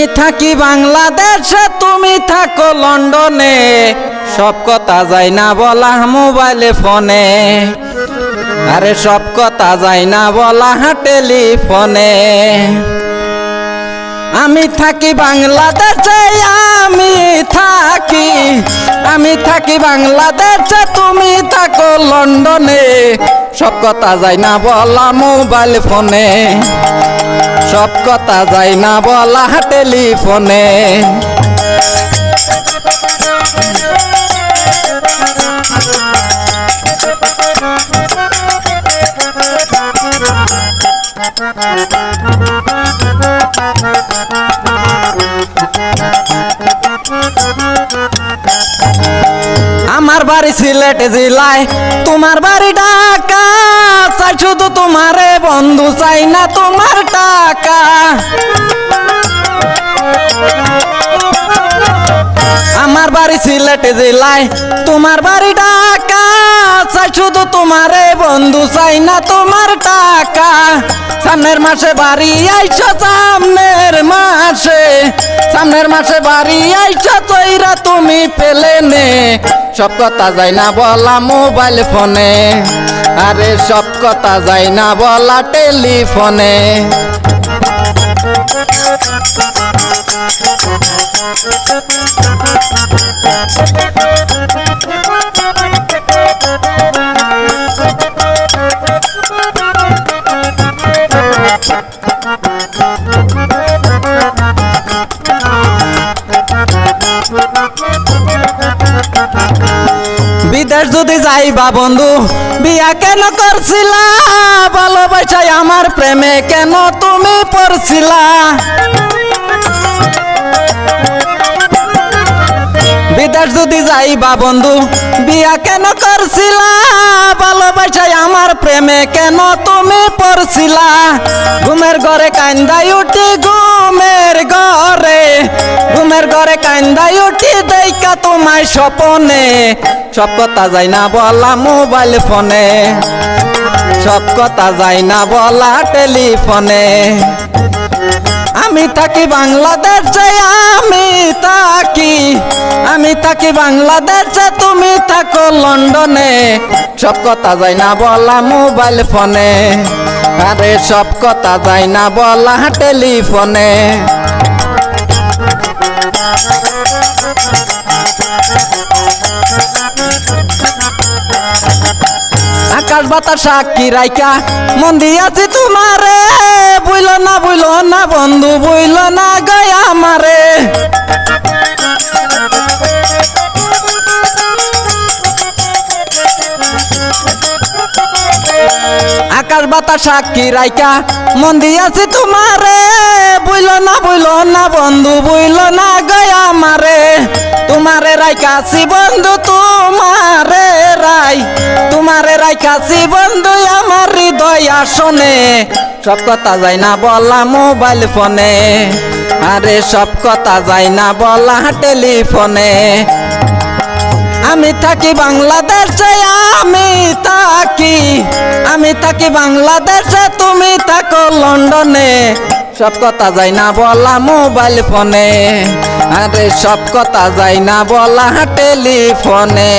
আমি থাকি বাংলাদেশে, তুমি থাকো লন্ডনে, সব কথা যায় না বলা মোবাইলে ফোনে। আরে সব কথা যায় না বলা টেলিফোনে। আমি থাকি বাংলাদেশে, আমি থাকি বাংলাদেশে, তুমি থাকো লন্ডনে, সব কথা যায় না বলা মোবাইল ফোনে, সব কথা যায় না বলা টেলিফোনে। আমার বাড়ি সিলেট জেলায়, তোমার বাড়ি ঢাকা, চাই শুধু তোমারে বন্ধু, চাই না তোমার টাকা। আমার বাড়ি সিলেট জেলায়, তোমার বাড়ি ঢাকা, চাই শুধু তোমারে বন্ধু, চাই না তোমার টাকা। সামনের মাসে বাড়ি আইছো, সামনের মাসে বাড়ি আইছো, তৈরা তুমি পেলে নে, সব কথা যায় না বলা মোবাইল ফোনে। আরে সব কথা যায় না বলা টেলিফোনে। বিদেশ যদি যাইবা বন্ধু, বিয়া কেন করছিলা, ভালোবাসায় আমার প্রেমে কেন তুমি পড়ছিলা। বিদেশ যদি যাইবা বন্ধু, বিয়া কেন করছিলা, ভালোবাসায় আমার প্রেমে কেন তুমি পড়ছিলা। ঘুমের ঘরে কান্দাই উঠি, ঘুমের ঘরে কান্দাই উঠি, দেখা তোমায় স্বপনে, সব কথা যায় না বলা মোবাইল ফোনে, সব কথা যায় না বলা টেলিফোনে। আমি থাকি বাংলাদেশে, আমি থাকি বাংলাদেশে, তুমি থাকো লন্ডনে, সব কথা যায় না বলা মোবাইল ফোনে। আরে সব কথা যায় না বলা টেলিফোনে। আকাশ বাতাস সাক্ষী রাইকা মন দিয়াছি তোমারে, বুইল না বন্ধু, বুইল না গয়া আমারে। আকাশ বাতাস সাক্ষী রাইকা মন দিয়াছি তোমারে, বুইল না বন্ধু, বুইল না গয়া আমারে। তোমারে রাইকাছি বন্ধু, তোমারে রাইকাছি বন্ধু আমার হৃদয় আসনে, সব কথা যায় না বলা মোবাইল ফোনে। আরে সব কথা যায় না বলা টেলিফোনে। আমি থাকি বাংলাদেশে, আমি থাকি বাংলাদেশে, তুমি থাকো লন্ডনে, সব কথা যায় না বলা মোবাইল ফোনে। আরে সব কথা যায় না বলা টেলিফোনে।